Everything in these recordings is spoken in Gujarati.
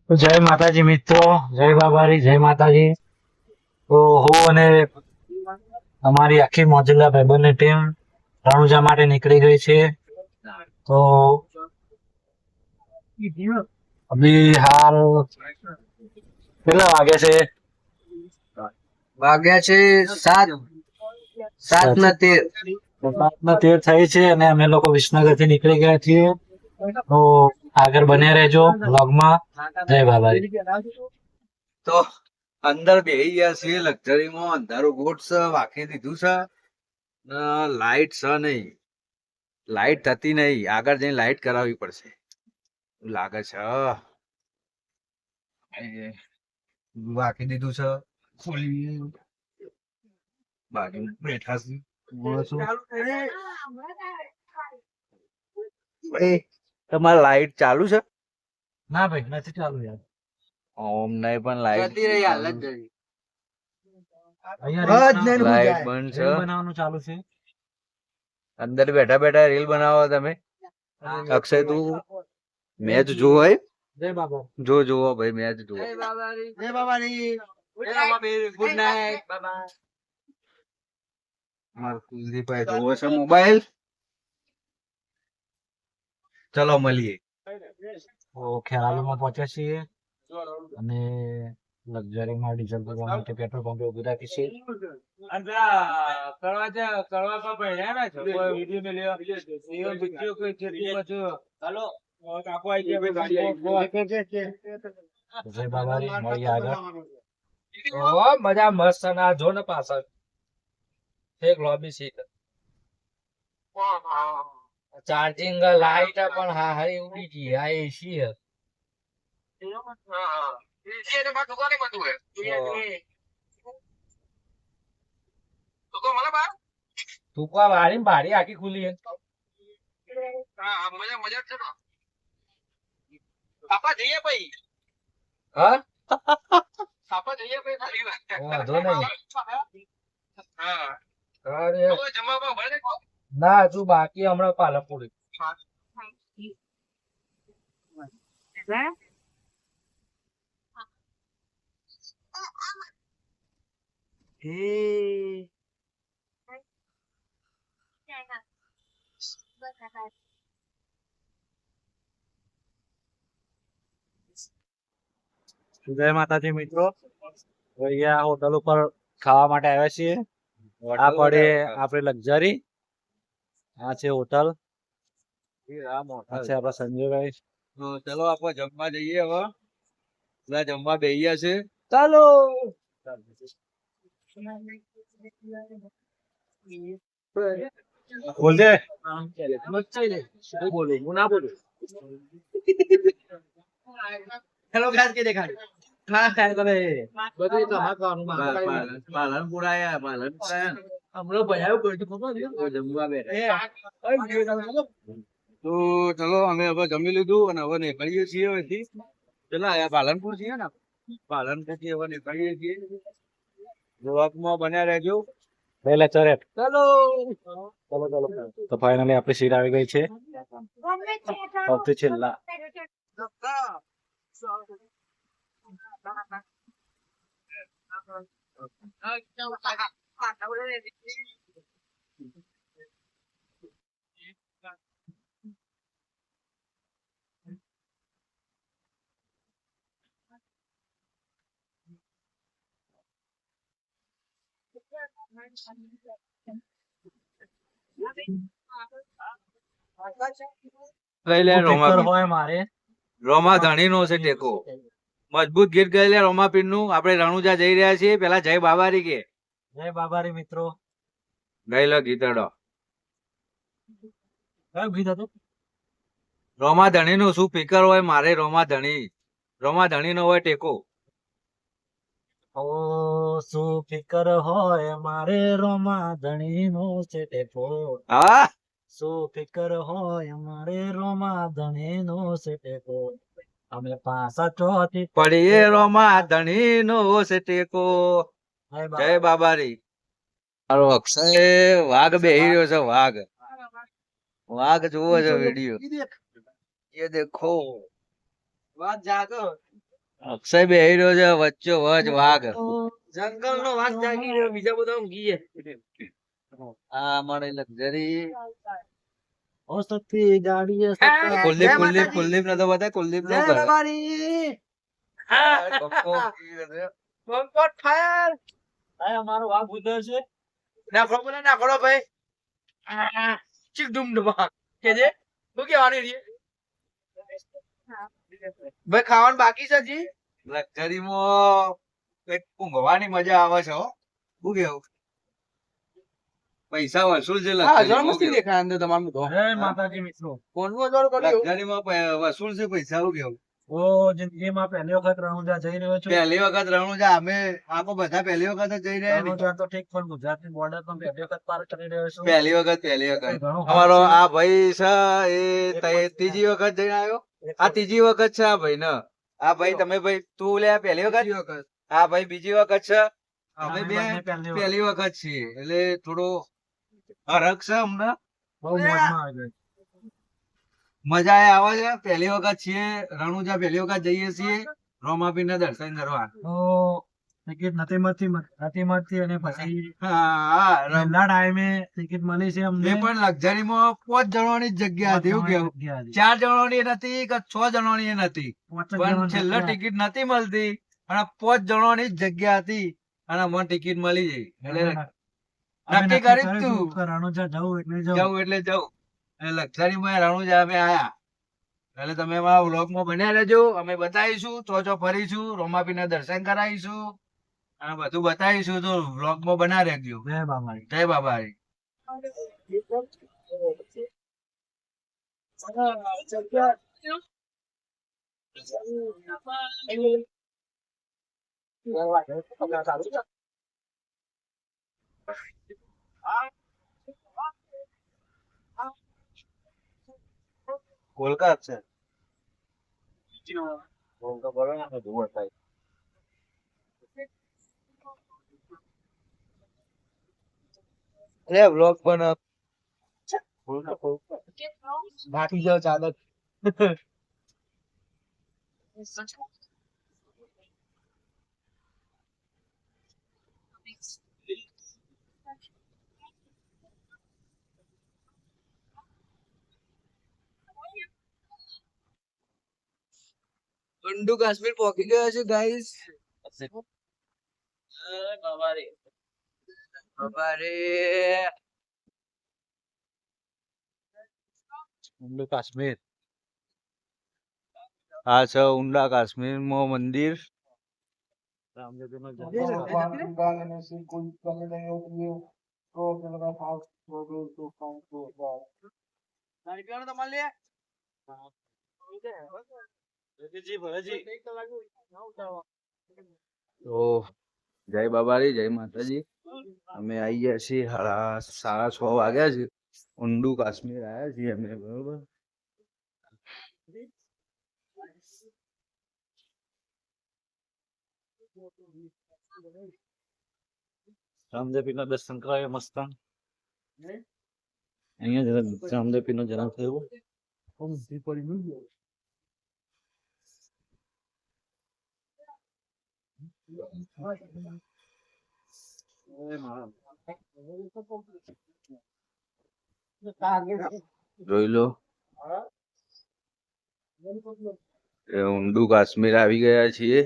તો જય માતાજી મિત્રો, જય બાબારી, જય માતાજી. તો હું અને અમારી આખી મોજીલા ભાઈબંધની ટીમ રણુજા માટે નીકળી ગઈ છે. તો અભી હાલ કેટલા વાગે છે? વાગ્યા છે 7:13. 7:13 થઈ છે અને અમે લોકો વિસનગર થી નીકળી ગયા છીએ. તો આગળ બન્યા રહેજો વ્લોગમાં. જય બાબારી. તો અંદર બેહી ગયા છે લક્ઝરીમાં. અંધારું ગોટ છે, વાંખી દીધું છે ને લાઈટ છે નહીં. લાઈટ થતી નહીં, આગળ જઈને લાઈટ કરાવવી પડશે એવું લાગે છે. વાંખી દીધું છે. ખોલી બાજુ બેઠા છે માણસો. ભાઈ, તમારે લાઈટ ચાલુ છે? ના ભાઈ, નથી ચાલુ યાર. ઓમ નહીં, પણ લાઈટ અહીંયા લાઈટ બંધ છે. રીલ બનાવવાનું ચાલુ છે. અંદર બેઠા બેઠા રીલ બનાવો તમે. અક્ષય, તું મેચ જોવો? જય બાબા. જોવો ભાઈ, મેચ જુઓ. જય બાબારી. Good night. મારા કુલદીપભાઈ જોવો છે મોબાઈલ. ચલો મળીએ. તો ખેરાલુમાં પહોંચ્યા છીએ અને લક્ઝરીમાં ડીઝલ ભરવા માટે પેટ્રોલ પંપે ઉભી રાખી છે. જય બાબારી, મળીએ આગળ. મજા મસ્ત ના જો ને પાછળ એક લોબી સીટ ચાર્જિંગ લાઈટ પણ હા હરી ઉડી ગઈ. આ એસી હે ટૂંકા વાળી બારી આખી ખુલી હે. હા વાંધો નહીં. અરે ના હજુ બાકી હમણાં પાલનપુર. જય માતાજી મિત્રો, અહીંયા હોટલ ઉપર ખાવા માટે આવ્યા છીએ. આ પડે આપણે લક્ઝરી. આ છે હોટલ. આ છે આપણા સંજયભાઈ. ચલો આપણે જમવા જઈએ હવે. બધા જમવા બેસી ગયા છે. ચાલો બોલ દે. બોલું હું ના બોલું. હેલો ગાઈસ, કે દેખાડો. બધું તો હા કરવાનું પાલનપુર આયા. હમણાં ભયાવું કર્યું ખબર છે? તો જમવા બેઠા. તો ચલો, અમે હવે જમી લીધું અને હવે નીકળીએ છીએ અહીંથી. પેલા આયા પાલનપુર છીએ ને, પાલનપુર થી હવે નીકળીએ છીએ. બ્લોગમાં બન્યા રહેજો. પહેલા ચરેટ. ચાલો તો ફાઇનલી આપણી સીટ આવી ગઈ છે સૌથી છેલ્લા. લઈ લે સ્પીકર હોય મારે. રોમા ધણી નો છે ટેકો. મજબૂત ગીત ગાઈ લે રોમાપીર નું. આપણે રણુજા જઈ રહ્યા છીએ. પેલા જય બાબારી કે. જય બાબારી મિત્રો. ગાઈ લો ગીતડો. કયું ગીત હતું? રોમા ધણી નું શું સ્પીકર હોય મારે. રોમા ધણી નો હોય ટેકો. ઓ શું ફિકર હોય મારે રોમા ધણી નો છે ટેકો. હા, શું ફિકર હોય મારે રોમા ધણી નો છે ટેકો. અમે પાછા ચોથી પડીએ રોમા ધણી નો છે ટેકો. જય બાબારી. મારો અક્ષય વાઘ બેહી રહ્યો છે. વાઘ જોવો છે વિડીયો. ये देखो, વાત જાગો અક્ષય બેહી રહ્યો છે વચ્ચો વચ વાઘ. જંગલ નો વાત જાગી રહ્યો બીજા બધા ઊંઘી આ અમારી લક્ઝરી. ઓ સતી ગાડી કુલદીપ કુલદીપ કુલદીપ ને તો બતાય કુલદીપ નું ઘર. પોપટ ફાયર અમારો વાઘ ઉધર છે. નાખો બોલે નાખો ભાઈ ચીક ડુમ ડુમા કે જે શું કહેવાની રી ભાઈ ખાવાનું બાકી છે હજી લક્ઝરીમાં કઈક ઊંઘવાની મજા આવે છે હો. શું કેવું? પૈસા વસૂલ છે લક્ઝરીમાં. દેખાય અંદર તમારું તો જય માતાજી મિત્રો. કોણનું હજાર કર્યું લક્ઝરીમાં વસૂલ છે પૈસા. શું કેવું? ઓ જિંદગીમાં પહેલી વખત રણુજા જઈ રહ્યો છું. પહેલી વખત રણુજા અમે આપો બધા પહેલી વખત જ જઈ રહ્યા ને. રણુજા તો ઠીક પણ ગુજરાતની બોર્ડર પણ પહેલી વખત પાર કરી રહ્યો છું. પહેલી વખત ઘણું અમારો સારું આ ભાઈ છે એ ત્રીજી વખત જઈને આવ્યો. આ ત્રીજી વખત છે આ ભાઈ ને. આ ભાઈ તમે ભાઈ તું લે પહેલી વખત. આ ભાઈ બીજી વખત છે. અમે બે બંને પહેલી વખત. પહેલી વખત છીએ એટલે થોડો ફરક છે અમને. બહુ મોજમાં આવી ગઈ. મજા આવે છે. પહેલી વખત છીએ રણુજા પહેલી વખત જઈએ છીએ રોમાપીર ના દર્શન કરવા. તો ટિકિટ નથી મળતી અને પછી હા છેલ્લા ટાઈમે ટિકિટ મળી છે અમને. એ પણ લક્ઝરીમાં 5 જણોની જ જગ્યા હતી. એવું કેવું? જગ્યા હતી. 4 જણોની નથી કે 6 જણોની નથી. પાંચ જ પણ જણાની છેલ્લે જગ્યા. ટિકિટ નથી મળતી અને 5 જણોની જ જગ્યા હતી અને મને ટિકિટ મળી ગઈ એટલે અમે નક્કી કર્યું કર્યું તું. કે રણુજા જવું એટલે જવું. જવું એટલે જવું. અને લક્ઝરીમાં રણુજા અમે આયા એટલે તમે અમારા વ્લોગમાં બન્યા રહેજો. અમે બતાવીશું ચો ફરીશું રોમાપીરના દર્શન કરાવીશું અને બધું બતાવીશું. તો વ્લોગમાં બના રહેજો. જય બાબાજી. જય બાબાજી. કોલકાતા છે. કોલકાતા બરોબર ને ધુવર થાય. અરે વ્લોગ પણ બાકી જાવ ચાલત. ગંડુ કાશ્મીર પહોંચી ગયા છે ગાઈસ ઊંડા કાશ્મીર. આ છે ઊંડા કાશ્મીર માં મંદિર. તો જય બાબારી જય માતાજી. અમે આવી ગયા છીએ 6:30 વાગ્યા છે. ઊંડું કાશ્મીર આવ્યા છીએ અમે. બરોબર. રામદેવ ના દર્શન કરાવ્યા મસ્ત. અહીંયા જરા રામદેવ નો જન્મ થયો. જોઈ લો એ ઊંડું કાશ્મીર આવી ગયા છીએ.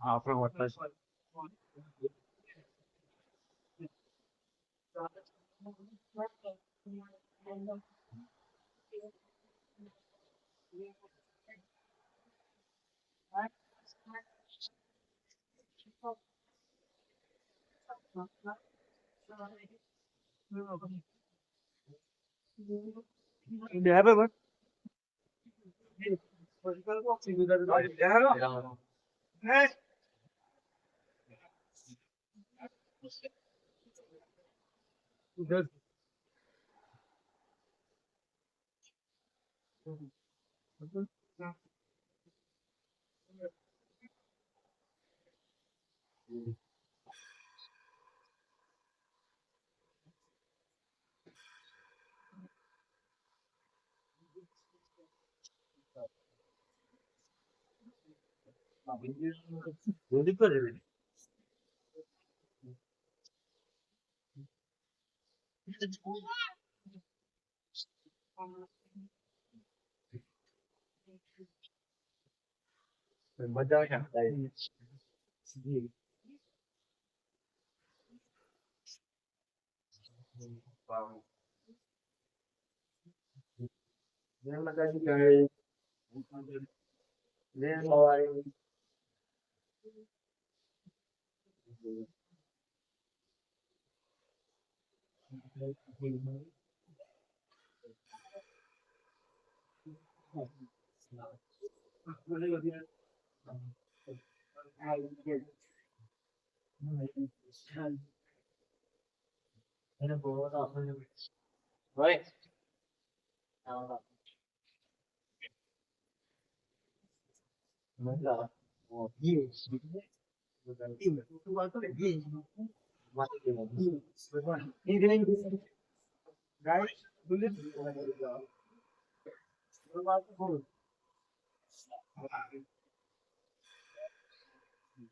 આપણે વોટર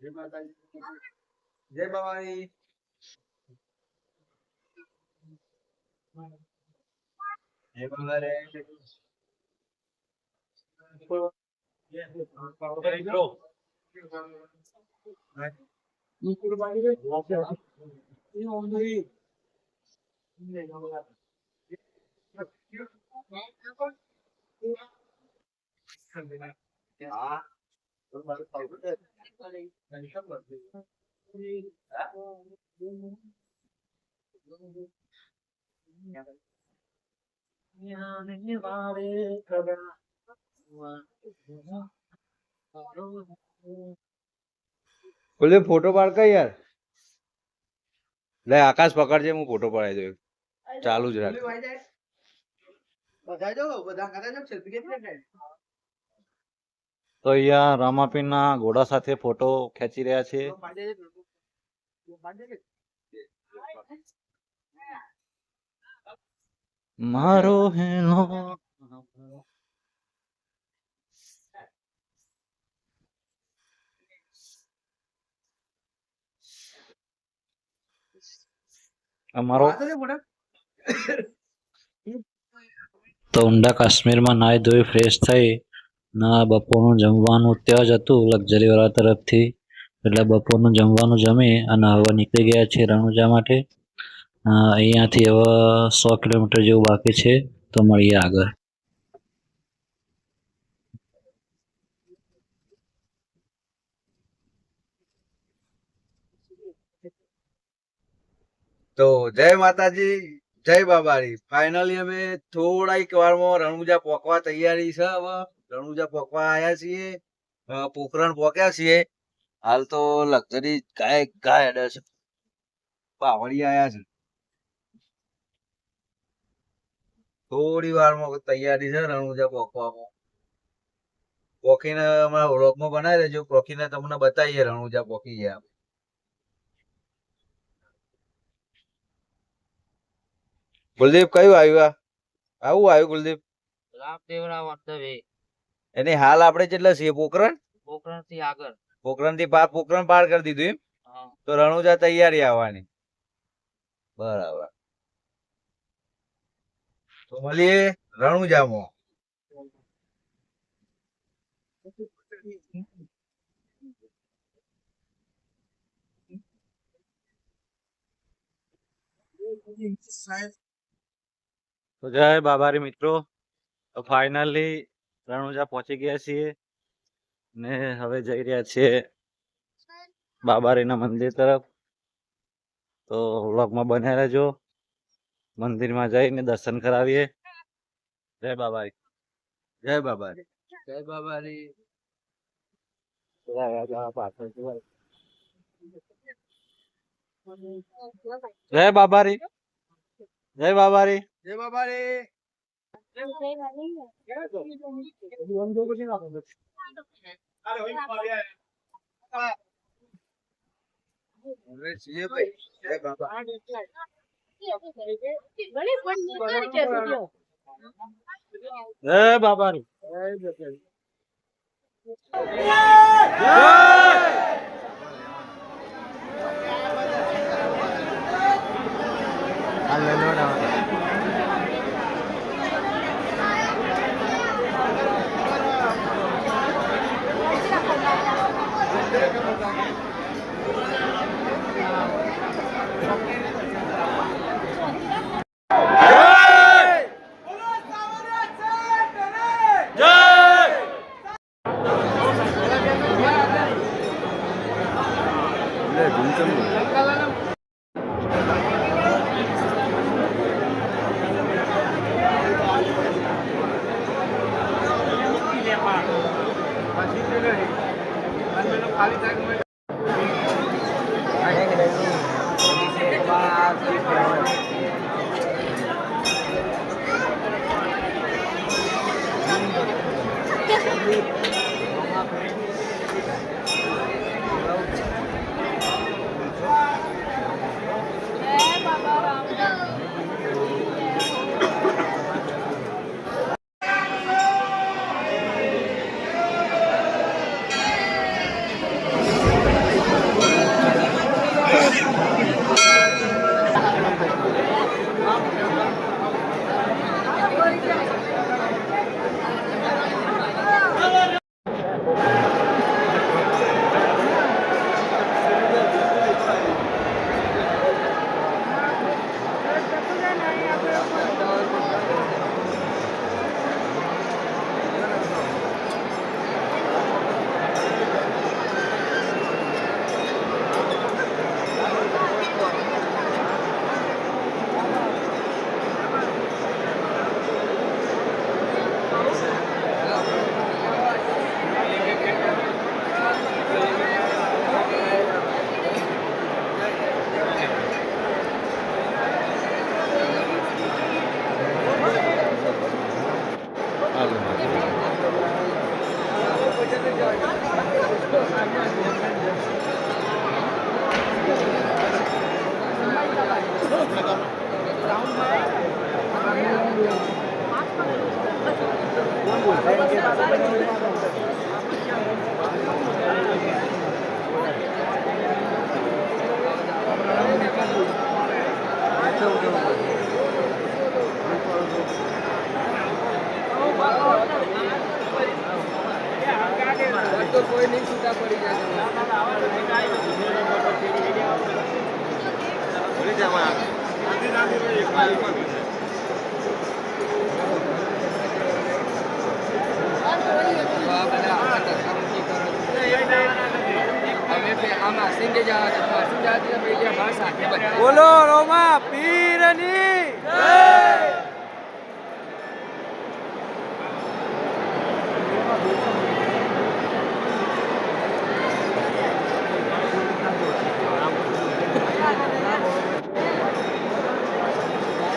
જય બાવાજી. જય બાવાજી. હા. બોલે ફોટો પાડ કે યાર. લે આકાશ પકડજે, હું ફોટો પડાવી દઉં. ચાલુ જ રાખ. તો અહીંયા રામાપીરના ઘોડા સાથે ફોટો ખેંચી રહ્યા છે. મારો હેલો અમારો તો ઊંડા કાશ્મીરમાં નાહી ધોઈ ફ્રેશ થઈ ના બપોરનું જમવાનું ત્યાં જ હતું લક્ઝરી વાળા તરફથી. એટલે બપોરનું જમવાનું જમી અને હવે નીકળી ગયા છે રણુજા માટે. અહીંયાથી હવે 100 કિલોમીટર જેવું બાકી છે, તો મળીએ આગળ. તો જય માતાજી, જય બાબારી. ફાઇનલી અમે થોડાક વારમાં રણુજા પોકવા તૈયારી છે. હવે રણુજા પોકવા આવ્યા છીએ, પોખરણ પોક્યા છીએ. હાલ તો લક્ઝરી ગાય અડે છે, પાવડી આયા છે. થોડી વારમાં તૈયારી છે રણુજા પોકવામાં. પોકીને અમારા વ્લોગમાં બનાવી દેજો. પોકીને તમને બતાવીએ રણુજા પોકી ગયા. કુલદીપ કયું આવ્યું? આવું આવ્યું કુલદીપ? એની હાલ આપણે કેટલા છીએ? પોખરણ થી આગળ પોખરણ થી પોખરણ પાર કરી દીધું એમ. તો રણુજા તૈયારી આવવાની. બરાબર. તો મળીએ રણુજામાં. તો જય બાબારી મિત્રો, તો ફાઇનલી રણુજા પહોંચી ગયા છીએ ને હવે જઈ રહ્યા છીએ બાબારીના મંદિર તરફ. તો વ્લોગમાં બન્યા રહેજો. મંદિરમાં જઈને દર્શન કરાવીએ. જય બાબારી. જય બાબારી. જય બાબારી. જય બાબારી. જય બાબારી. જય બાબારી. છીએ ભાઈ. જય બાબા. જય બાબારી. જય બોલો રોમા પીરની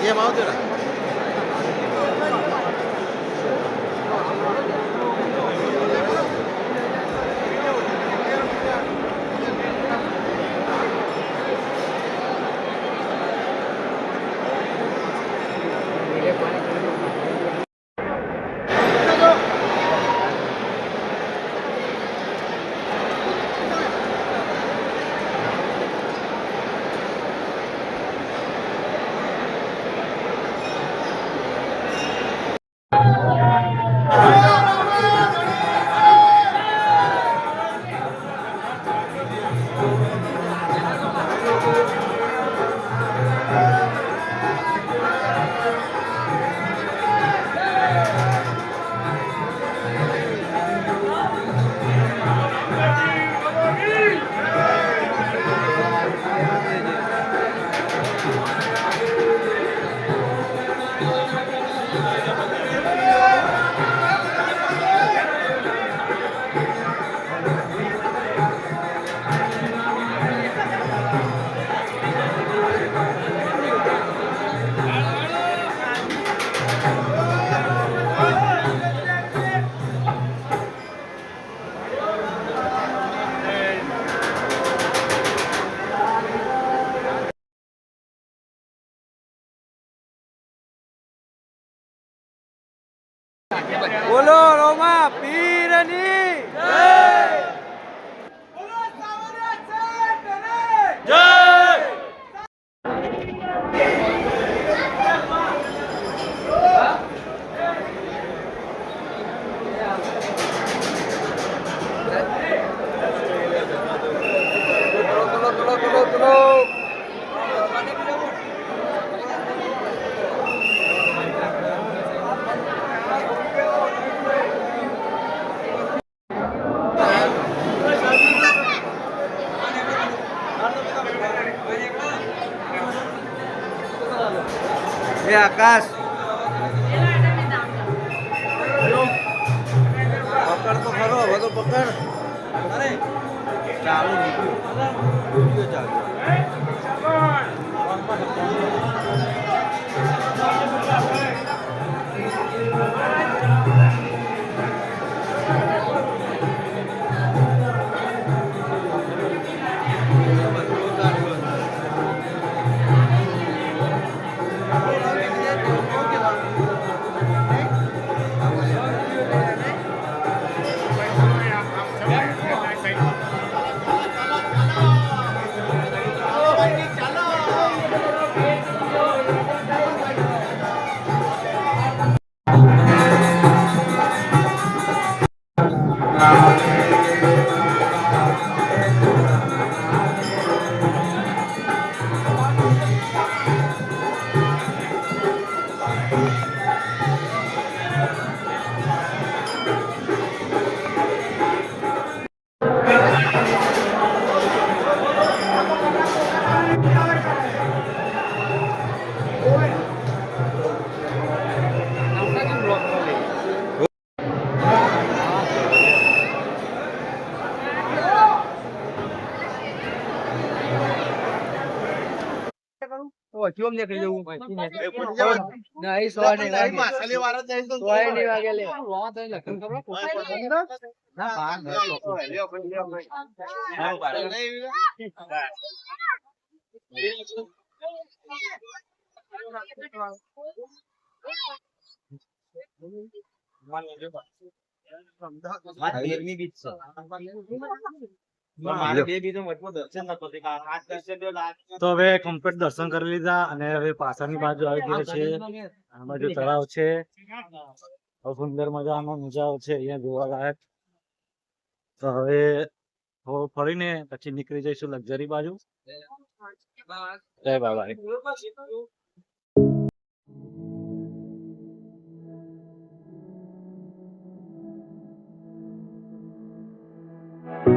જય. એમ આવજો ને એ આકાશ પકડ તો ખરો હવે તો પકડ ચાલુ વિડીયો ચાલુ કેમ નીકળી જવું નહીં સો નહીં વાગે લે તો હવે કમ્પ્લીટ દર્શન કરી લીધા અને હવે પાછળની બાજુ આવી ગયા છે. આ બાજુ તળાવ છે. બહુ સુંદર મજાનો નજારો છે અહીંયા જોવા લાયક. તો હવે થોડું ફરીને પછી નીકળી જઈશું લક્ઝરી બાજુ. જય બાબા.